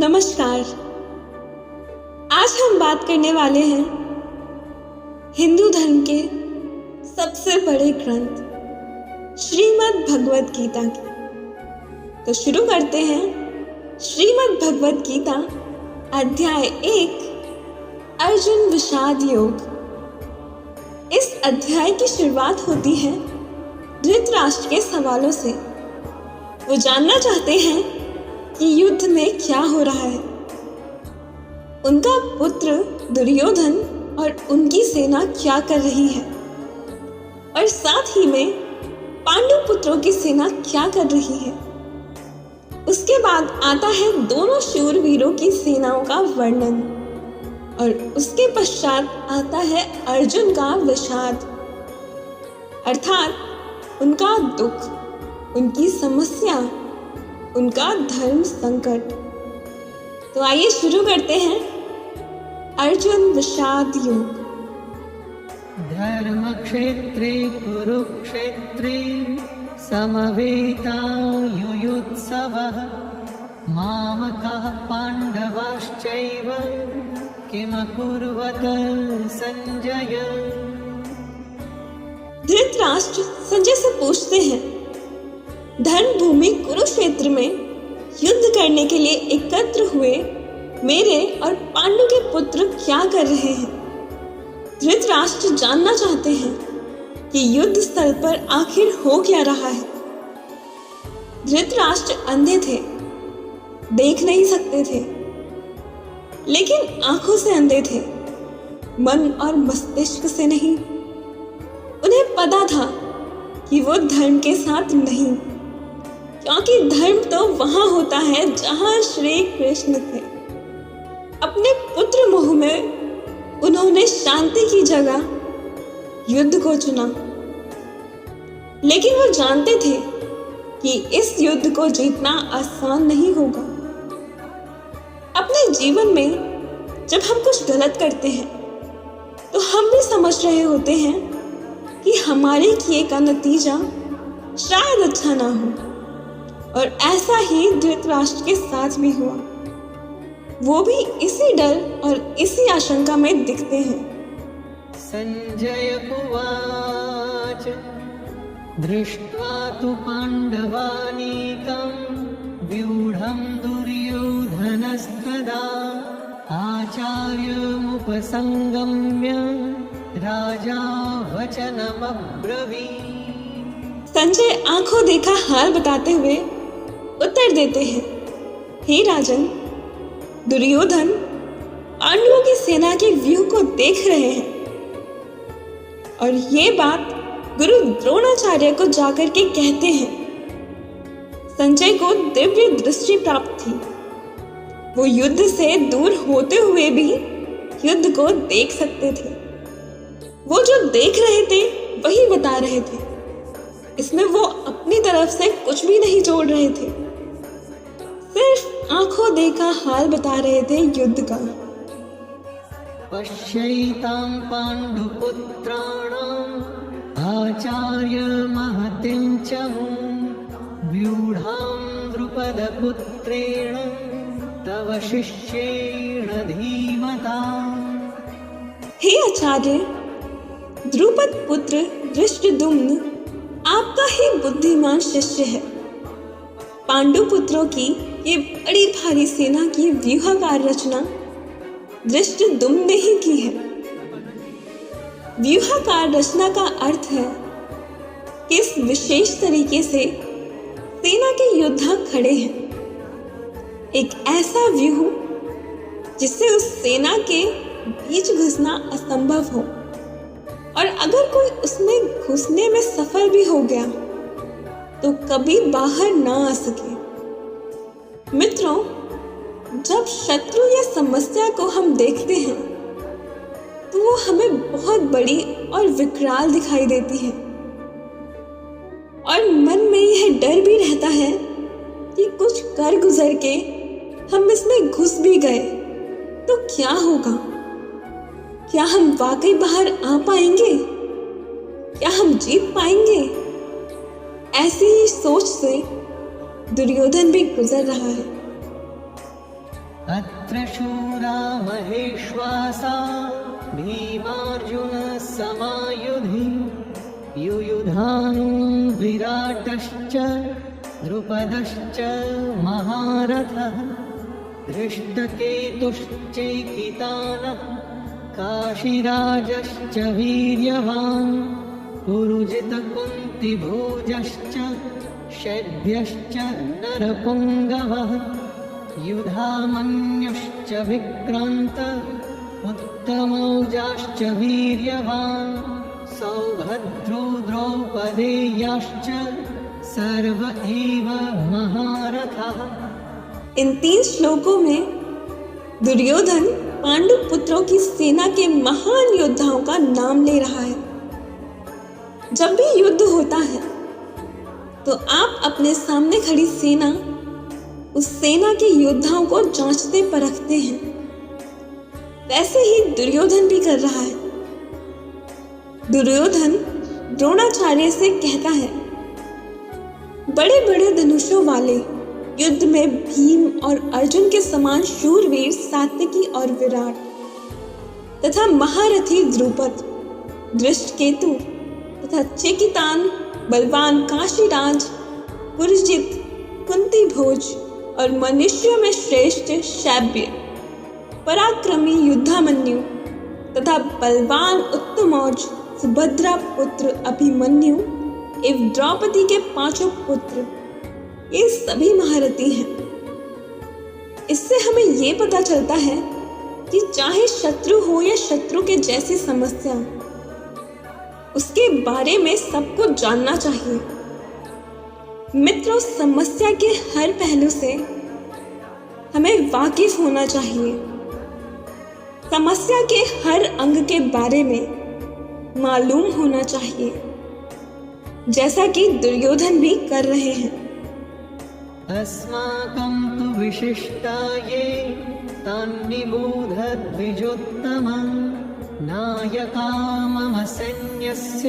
नमस्कार। आज हम बात करने वाले हैं हिंदू धर्म के सबसे बड़े ग्रंथ श्रीमद् भगवद गीता की। तो शुरू करते हैं। श्रीमद् भगवद गीता अध्याय 1 अर्जुन विषाद योग। इस अध्याय की शुरुआत होती है धृतराष्ट्र के सवालों से। वो जानना चाहते हैं कि युद्ध में क्या हो रहा है। उनका पुत्र दुर्योधन और उनकी सेना क्या कर रही है और साथ ही में पांडु पुत्रों की सेना क्या कर रही है। उसके बाद आता है दोनों शूरवीरों की सेनाओं का वर्णन और उसके पश्चात आता है अर्जुन का विषाद, अर्थात उनका दुख, उनकी समस्या, उनका धर्म संकट। तो आइए शुरू करते हैं अर्जुन विषाद योग। धर्म क्षेत्रे कुरुक्षेत्रे समवेतायुयुत्सवः मामकाः पाण्डवाश्चैव किमकुर्वत संजय। धृतराष्ट्र संजय से पूछते हैं, धर्म भूमि कुरुक्षेत्र में युद्ध करने के लिए एकत्र हुए मेरे और पांडु के पुत्र क्या कर रहे हैं। धृतराष्ट्र जानना चाहते हैं कि युद्ध स्थल पर आखिर हो क्या रहा है। धृतराष्ट्र अंधे थे, देख नहीं सकते थे, लेकिन आंखों से अंधे थे, मन और मस्तिष्क से नहीं। उन्हें पता था कि वो धर्म के साथ नहीं, क्योंकि धर्म तो वहां होता है जहां श्री कृष्ण थे। अपने पुत्र मोह में उन्होंने शांति की जगह युद्ध को चुना, लेकिन वो जानते थे कि इस युद्ध को जीतना आसान नहीं होगा। अपने जीवन में जब हम कुछ गलत करते हैं तो हम भी समझ रहे होते हैं कि हमारे किए का नतीजा शायद अच्छा ना हो, और ऐसा ही धृतराष्ट्र के साथ भी हुआ। वो भी इसी डर और इसी आशंका में दिखते हैं। संजय उवाच दृष्ट्वा तु पाण्डवानीकं व्यूढं दुर्योधनस्तदा आचार्यमुपसंगम्य राजा वचनमब्रवीत्। संजय आंखों देखा हाल बताते हुए उत्तर देते हैं, हे राजन, दुर्योधन पांडवों की सेना के व्यूह को देख रहे हैं और ये बात गुरु द्रोणाचार्य को जाकर के कहते हैं। संजय को दिव्य दृष्टि प्राप्त थी। वो युद्ध से दूर होते हुए भी युद्ध को देख सकते थे। वो जो देख रहे थे वही बता रहे थे। इसमें वो अपनी तरफ से कुछ भी नहीं जोड़ रहे थे, सिर्फ आंखों देखा हाल बता रहे थे युद्ध का। पश्यैतां पाण्डुपुत्राणाम् आचार्य महतिं च व्यूढां द्रुपदपुत्रेण तव शिष्येण धीमता। हे आचार्य, द्रुपद पुत्र धृष्टद्युम्न आपका ही बुद्धिमान शिष्य है। पांडु पुत्रों की ये बड़ी भारी सेना की व्यूहाकार रचना धृष्टद्युम्न ने ही की है। व्यूहाकार रचना का अर्थ है किस विशेष तरीके से सेना के योद्धा खड़े हैं। एक ऐसा व्यूह जिससे उस सेना के बीच घुसना असंभव हो, और अगर कोई उसमें घुसने में सफल भी हो गया तो कभी बाहर ना आ सके। मित्रों, जब शत्रु या समस्या को हम देखते हैं तो वो हमें बहुत बड़ी और विकराल दिखाई देती है, और मन में यह डर भी रहता है कि कुछ कर गुजर के हम इसमें घुस भी गए तो क्या होगा। क्या हम वाकई बाहर आ पाएंगे? क्या हम जीत पाएंगे? ऐसी ही सोच से दुर्योधन भी गुजर रहा है। अत्र शूरा महेश्वासा भीमार्जुनसमायुधि युयुधानो विराटश्च द्रुपदश्च महारथः धृष्टकेतुश्चैकितानः काशीराजश्च वीर्यवान् पुरुजितकुन्तिभोजश्च शैभ्यश्च नरपुङ्गवः युधामन्युश्च विक्रान्त उत्तमौजाश्च वीर्यवान् सौभद्रो द्रौपदेयाश्च सर्व एव महारथः। इन 3 श्लोकों में दुर्योधन पांडु पुत्रों की सेना के महान योद्धाओं का नाम ले रहा है। जब भी युद्ध होता है तो आप अपने सामने खड़ी सेना, उस सेना के योद्धाओं को जांचते परखते हैं। वैसे ही दुर्योधन भी कर रहा है। दुर्योधन द्रोणाचार्य से कहता है, बड़े बड़े धनुषों वाले युद्ध में भीम और अर्जुन के समान शूरवीर सात्यकी और विराट तथा महारथी द्रुपद, दृष्टकेतु तथा चेकितान, बलवान काशीराज, पुरजित, कुंती भोज और मनुष्यों में श्रेष्ठ शैब्य, पराक्रमी युद्धामन्यु तथा बलवान उत्तमौज सुभद्रा पुत्र अभिमन्यु एवं द्रौपदी के 5 पुत्र, ये सभी महारथी हैं। इससे हमें ये पता चलता है कि चाहे शत्रु हो या शत्रु के जैसी समस्या, उसके बारे में सबको जानना चाहिए। मित्रों, समस्या के हर पहलू से हमें वाकिफ होना चाहिए। समस्या के हर अंग के बारे में मालूम होना चाहिए, जैसा कि दुर्योधन भी कर रहे हैं। अस्माकं तु विशिष्टाये तान्निबोधद्विजोत्तमं नायका मम सैन्यस्य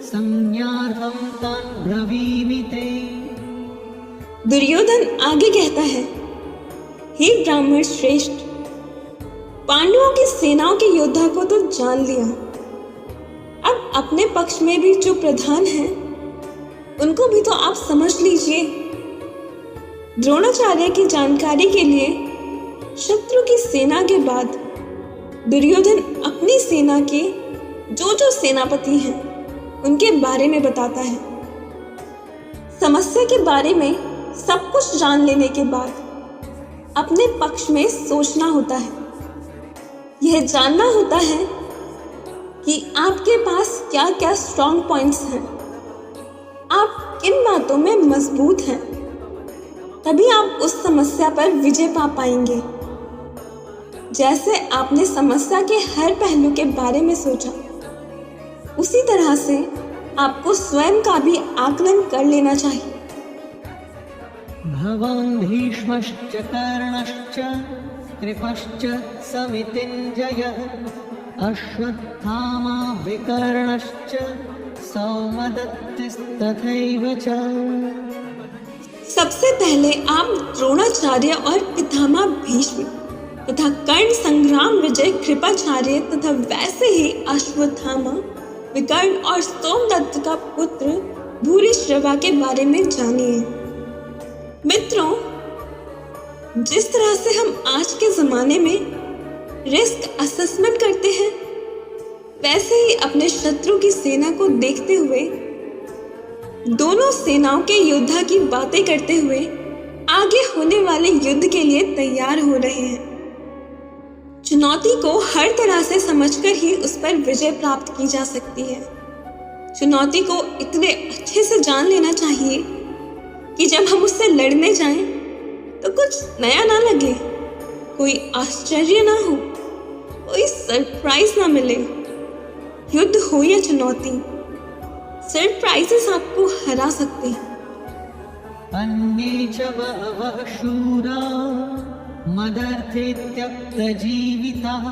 संज्ञार्थं तान् ब्रवीमि ते। दुर्योधन आगे कहता है, हे ब्राह्मण श्रेष्ठ, पांडवों की सेनाओं के योद्धा को तो जान लिया। अब अपने पक्ष में भी जो प्रधान हैं, उनको भी तो आप समझ लीजिए। द्रोणाचार्य की जानकारी के लिए शत्रु की सेना के बाद दुर्योधन अपनी सेना के जो सेनापति हैं, उनके बारे में बताता है। समस्या के बारे में सब कुछ जान लेने के बाद अपने पक्ष में सोचना होता है। यह जानना होता है कि आपके पास क्या क्या स्ट्रॉन्ग पॉइंट्स हैं, आप किन बातों में मजबूत हैं, तभी आप उस समस्या पर विजय पा पाएंगे। जैसे आपने समस्या के हर पहलू के बारे में सोचा, उसी तरह से आपको स्वयं का भी आकलन कर लेना चाहिए। भवान् भीष्मश्च कर्णश्च कृपश्च समितिञ्जयः अश्वत्थामा विकर्णश्च सौमदत्तिस्तथैव च। सबसे पहले आप द्रोणाचार्य और पितामह भीष्म तथा कर्ण संग्राम विजय कृपाचार्य तथा वैसे ही अश्वत्थामा, विकर्ण और सोमदत्त का पुत्र भूरिश्रवा के बारे में जानिए। मित्रों, जिस तरह से हम आज के जमाने में रिस्क असेसमेंट करते हैं, वैसे ही अपने शत्रु की सेना को देखते हुए, दोनों सेनाओं के योद्धा की बातें करते हुए आगे होने वाले युद्ध के लिए तैयार हो रहे हैं। चुनौती को हर तरह से समझकर ही उस पर विजय प्राप्त की जा सकती है। चुनौती को इतने अच्छे से जान लेना चाहिए कि जब हम उससे लड़ने जाएं तो कुछ नया ना लगे, कोई आश्चर्य ना हो, कोई सरप्राइज ना मिले। युद्ध हो या चुनौती, सरप्राइजेस आपको हरा सकते हैं। अन्ये च बहवः शूरा मदर्थे त्यक्तजीविताः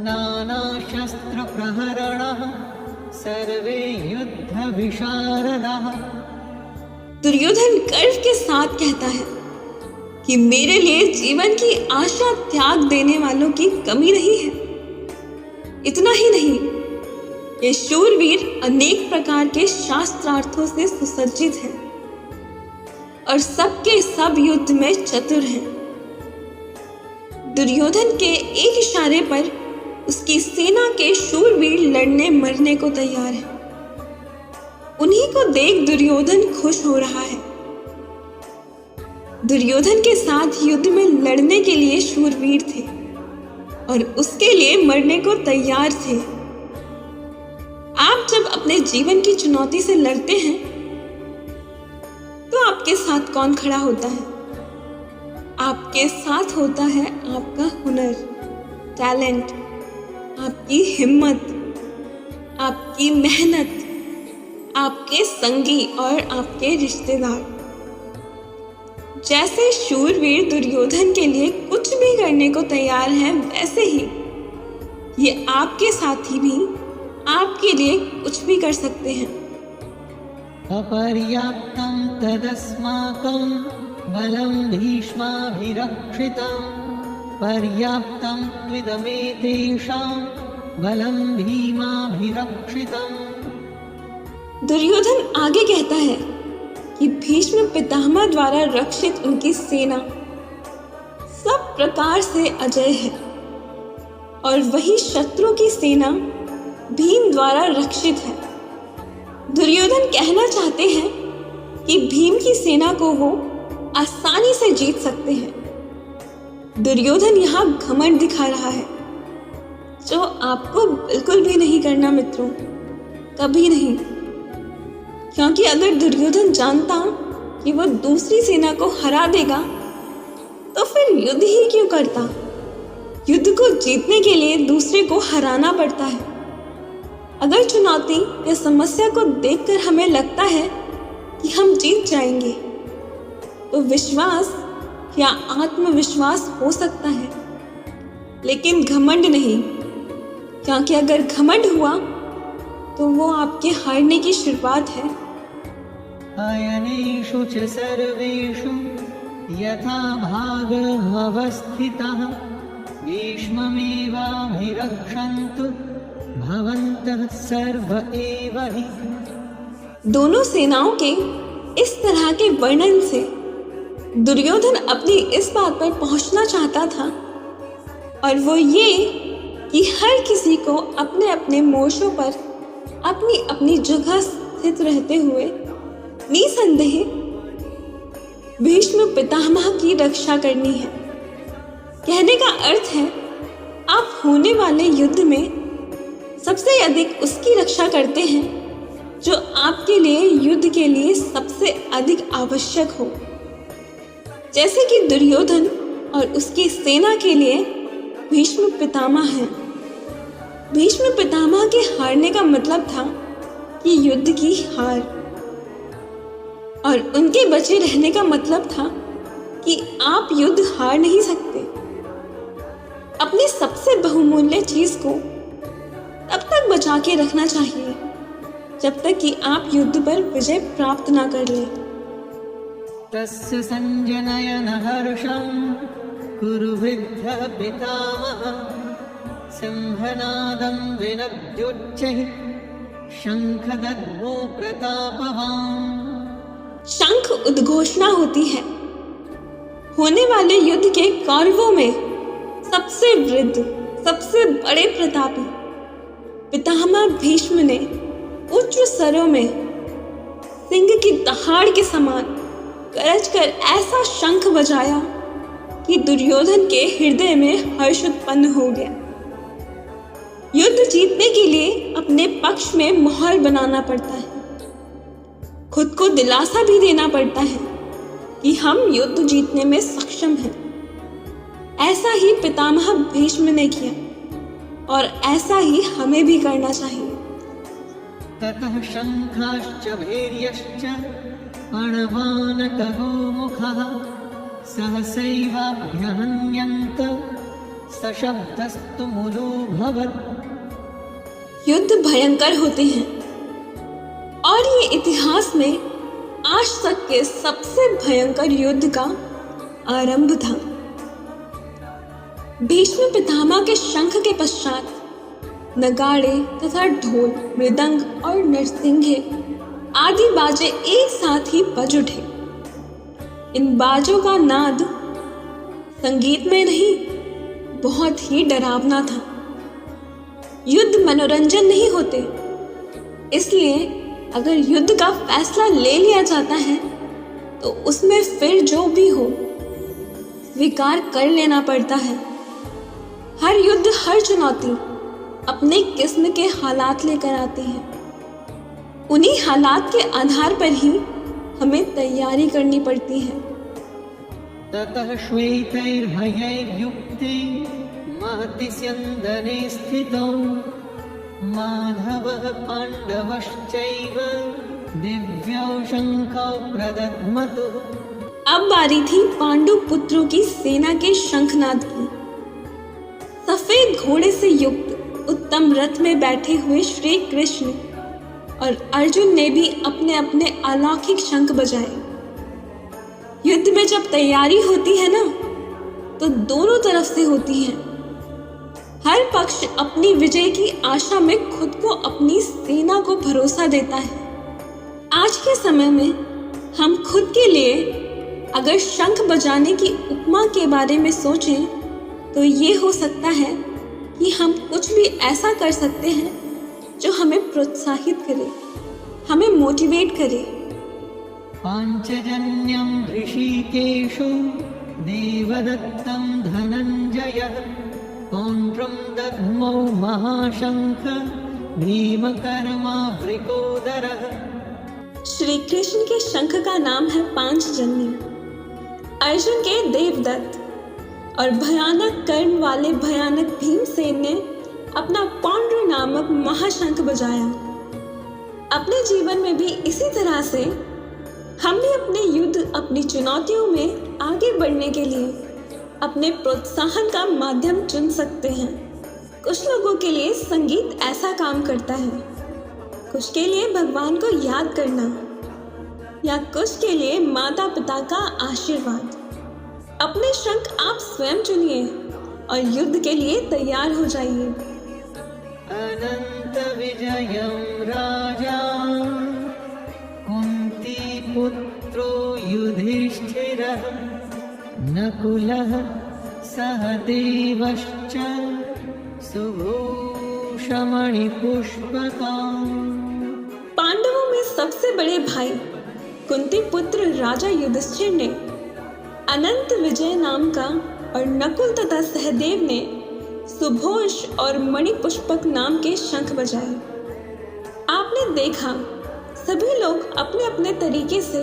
नानाशस्त्रप्रहरणाः सर्वे युद्धविशारदाः। दुर्योधन गर्व के साथ कहता है, कि मेरे लिए जीवन की आशा त्याग देने वालों की कमी नहीं है। इतना ही नहीं, ये शूरवीर अनेक प्रकार के शास्त्रार्थों से सुसज्जित हैं और सबके सब युद्ध में चतुर हैं। दुर्योधन के एक इशारे पर उसकी सेना के शूरवीर लड़ने मरने को तैयार हैं। उन्हीं को देख दुर्योधन खुश हो रहा है। दुर्योधन के साथ युद्ध में लड़ने के लिए शूरवीर थे और उसके लिए मरने को तैयार थे। आप जब अपने जीवन की चुनौती से लड़ते हैं तो आपके साथ कौन खड़ा होता है? आपके साथ होता है आपका हुनर, टैलेंट, आपकी हिम्मत, आपकी मेहनत, आपके संगी और आपके रिश्तेदार। जैसे शूरवीर दुर्योधन के लिए कुछ भी करने को तैयार हैं, वैसे ही ये आपके साथी भी आपके लिए कुछ भी कर सकते हैं। अपर्याप्तं तदस्माकं बलं भीष्माभिरक्षितं पर्याप्तं त्विदमेतेषां बलं भीमाभिरक्षितम्। दुर्योधन आगे कहता है कि भीष्म पितामह द्वारा रक्षित उनकी सेना सब प्रकार से अजय है और वही शत्रु की सेना भीम द्वारा रक्षित है। दुर्योधन कहना चाहते हैं कि भीम की सेना को वो आसानी से जीत सकते हैं। दुर्योधन यहाँ घमंड दिखा रहा है, जो आपको बिल्कुल भी नहीं करना मित्रों, कभी नहीं। क्योंकि अगर दुर्योधन जानता कि वो दूसरी सेना को हरा देगा तो फिर युद्ध ही क्यों करता? युद्ध को जीतने के लिए दूसरे को हराना पड़ता है। अगर चुनौती या समस्या को देखकर हमें लगता है कि हम जीत जाएंगे तो विश्वास या आत्मविश्वास हो सकता है, लेकिन घमंड नहीं। क्योंकि अगर घमंड हुआ तो वो आपके हारने की शुरुआत है। अयनेषु च सर्वेषु यथा भागमवस्थितः भीष्ममेवाभिरक्षन्तु भवन्तः सर्व एव हि। दोनों सेनाओं के इस तरह के वर्णन से दुर्योधन अपनी इस बात पर पहुंचना चाहता था, और वो ये कि हर किसी को अपने अपने मोर्चों पर अपनी अपनी जगह स्थित रहते हुए निसंदेह भीष्म पितामह की रक्षा करनी है। कहने का अर्थ है, आप होने वाले युद्ध में सबसे अधिक उसकी रक्षा करते हैं जो आपके लिए युद्ध के लिए सबसे अधिक आवश्यक हो। जैसे कि दुर्योधन और उसकी सेना के लिए भीष्म पितामह हैं। भीष्म पितामह के हारने का मतलब था कि युद्ध की हार, और उनके बचे रहने का मतलब था कि आप युद्ध हार नहीं सकते। अपनी सबसे बहुमूल्य चीज को तब तक बचा के रखना चाहिए जब तक कि आप युद्ध पर विजय प्राप्त ना कर लें। तस्य संजनयन हर्षं कुरु वृद्धः पितामहः सिंहनादं विनद्योच्चैः शंखदद्मो प्रतापवान्। शंख उद्घोषणा होती है। होने वाले युद्ध के कौरवों में सबसे वृद्ध, सबसे बड़े प्रतापी पितामह भीष्म ने उच्च स्वरों में सिंह की दहाड़ के समान गरज कर ऐसा शंख बजाया कि दुर्योधन के हृदय में हर्ष उत्पन्न हो गया। युद्ध जीतने के लिए अपने पक्ष में मोहर बनाना पड़ता है, खुद को दिलासा भी देना पड़ता है कि हम युद्ध जीतने में सक्षम हैं। ऐसा ही पितामह भीष्म ने किया और ऐसा ही हमें भी करना चाहिए। ततः शंखाश्च भैर्यश्च अणवानकगो मुखः सहसैवाभ्यहन्यन्त सशब्दस्तु मुलोऽभवत्। युद्ध भयंकर होते हैं और ये इतिहास में आज तक के सबसे भयंकर युद्ध का आरंभ था। भीष्म पितामह के शंख के पश्चात नगाड़े तथा ढोल, मृदंग और नरसिंघे आदि बाजे एक साथ ही बज उठे। इन बाजों का नाद संगीत में नहीं, बहुत ही डरावना था। युद्ध मनोरंजन नहीं होते, इसलिए अगर युद्ध का फैसला ले लिया जाता है तो उसमें फिर जो भी हो स्वीकार कर लेना पड़ता है। हर युद्ध, हर चुनौती अपने किस्म के हालात लेकर आती है। उन्हीं हालात के आधार पर ही हमें तैयारी करनी पड़ती है। ततः श्वेतैर्भयैर्युक्ते महति स्यन्दने स्थितौ माधवः पाण्डवश्चैव दिव्यौ शङ्खौ प्रदध्मतुः। अब बारी थी पांडु पुत्रों की सेना के शंखनाद की। सफेद घोड़े से युक्त उत्तम रथ में बैठे हुए श्री कृष्ण और अर्जुन ने भी अपने अपने अलौकिक शंख बजाए। युद्ध में जब तैयारी होती है ना, तो दोनों तरफ से होती है। हर पक्ष अपनी विजय की आशा में खुद को, अपनी सेना को भरोसा देता है। आज के समय में हम खुद के लिए अगर शंख बजाने की उपमा के बारे में सोचें तो ये हो सकता है कि हम कुछ भी ऐसा कर सकते हैं जो हमें प्रोत्साहित करे, हमें मोटिवेट करे। पाञ्चजन्यं ऋषिकेशो देवदत्तं धनञ्जयः पौण्ड्रं दद्मौ महाशङ्ख भीमकर्मा वृकोदरः। श्री कृष्ण के शंख का नाम है पांचजन्य, अर्जुन के देवदत्त और भयानक कर्म वाले भयानक भीमसेन ने अपना पौंड्र नामक महाशंख बजाया। अपने जीवन में भी इसी तरह से हम भी अपने युद्ध, अपनी चुनौतियों में आगे बढ़ने के लिए अपने प्रोत्साहन का माध्यम चुन सकते हैं। कुछ लोगों के लिए संगीत ऐसा काम करता है, कुछ के लिए भगवान को याद करना, या कुछ के लिए माता पिता का आशीर्वाद। अपने शंख आप स्वयं चुनिए और युद्ध के लिए तैयार हो जाइए। अनंत विजयं राजा कुंती पुत्रो युधिष्ठिरः नकुलः सहदेवश्च सुघोषमणि पुष्पकाम्। पांडवों में सबसे बड़े भाई कुंती पुत्र राजा युधिष्ठिर ने अनंत विजय नाम का और नकुल तथा सहदेव ने सुघोष और मणिपुष्पक नाम के शंख बजाए। आपने देखा, सभी लोग अपने अपने तरीके से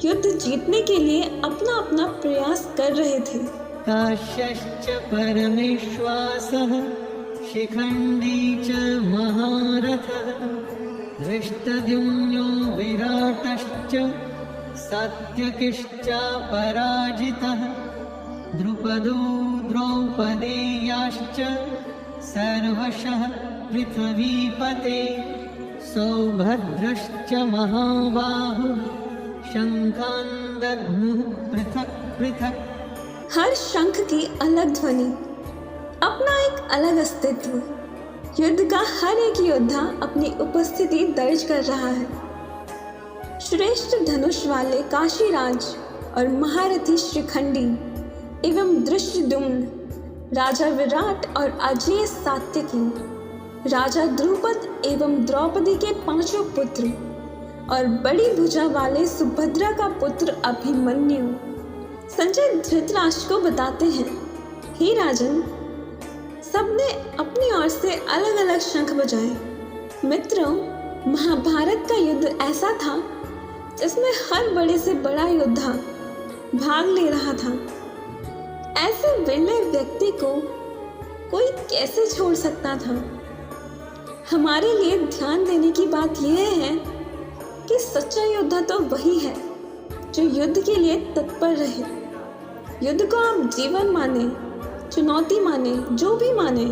युद्ध जीतने के लिए अपना अपना प्रयास कर रहे थे। काश्यश्च परमेश्वासः शिखण्डी च महारथः धृष्टद्युम्नो विराटश्च सात्यकिश्च पराजितः द्रुपदो द्रौपदेयाश्च सर्वशः पृथ्वीपते सौभद्रश्च महाबाहुः शङ्खान् दद्मुः पृथक् पृथक्। हर शंख की अलग ध्वनि, अपना एक अलग अस्तित्व। युद्ध का हर एक योद्धा अपनी उपस्थिति दर्ज कर रहा है। श्रेष्ठ धनुष वाले काशीराज और महारथी शिखंडी एवं धृष्टद्युम्न, राजा विराट और अजेय सात्यकी, राजा द्रुपद एवं द्रौपदी के 5 पुत्र और बड़ी भुजा वाले सुभद्रा का पुत्र अभिमन्यु। संजय धृतराष्ट्र को बताते हैं, हे राजन, सबने अपनी ओर से अलग अलग शंख बजाए। मित्रों, महाभारत का युद्ध ऐसा था जिसमें हर बड़े से बड़ा योद्धा भाग ले रहा था। ऐसे विरले व्यक्ति को कोई कैसे छोड़ सकता था? हमारे लिए ध्यान देने की बात यह है कि सच्चा योद्धा तो वही है जो युद्ध के लिए तत्पर रहे। युद्ध को आप जीवन माने, चुनौती माने, जो भी माने,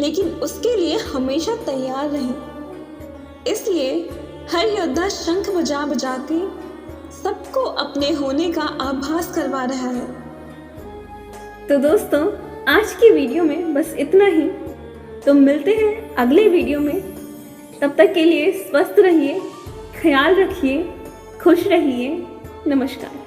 लेकिन उसके लिए हमेशा तैयार रहे। इसलिए हर योद्धा शंख बजा बजा के सबको अपने होने का आभास करवा रहा है। तो दोस्तों, आज की वीडियो में बस इतना ही। तो मिलते हैं अगले वीडियो में। तब तक के लिए स्वस्थ रहिए, ख्याल रखिए, खुश रहिए। नमस्कार।